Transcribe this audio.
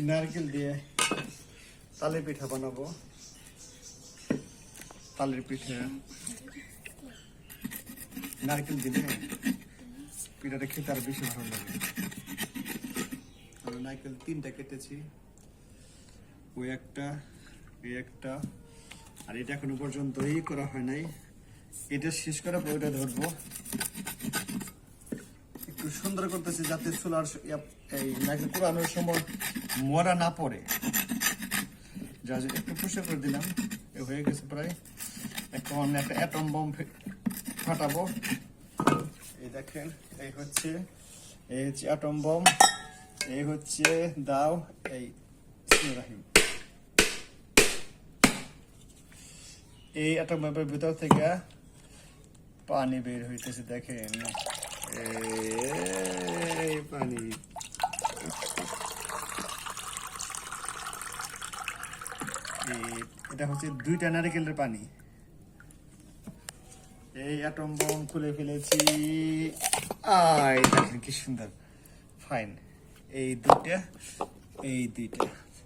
নারকেল দিয়ে তালের পিঠা বানাবো। তালের পিঠা নারকেল দিলে পিঠাটা খেতে আর বেশি ভালো লাগে। আমি নারকেল 3টা কেটেছি, ওই একটা, এই একটা, আর এটা এখনো পর্যন্ত করা হয় নাই। এটা শেষ করার পর ওইটা ধরবো। একটু সুন্দর করতেছি যাতে চুলার এই নারকেল কুড়ানোর সময় মরা না পড়ে। যা একটু পুষে করে দিলাম, হয়ে গেছে প্রায়। এখন একটা অ্যাটম বম ফাটাবো। এই দেখেন, এই হচ্ছে অ্যাটম বম, এই হচ্ছে দাও, এই রাহিম। এই অ্যাটম বমের ভিতর থেকে পানি বের হইতেছে, দেখেন পানি। এটা হচ্ছে 2টা নারকেলের পানি। এই অ্যাটম বম খুলে ফেলেছি। দেখেন কি সুন্দর, ফাইন। এই 2টা, এই 2টা।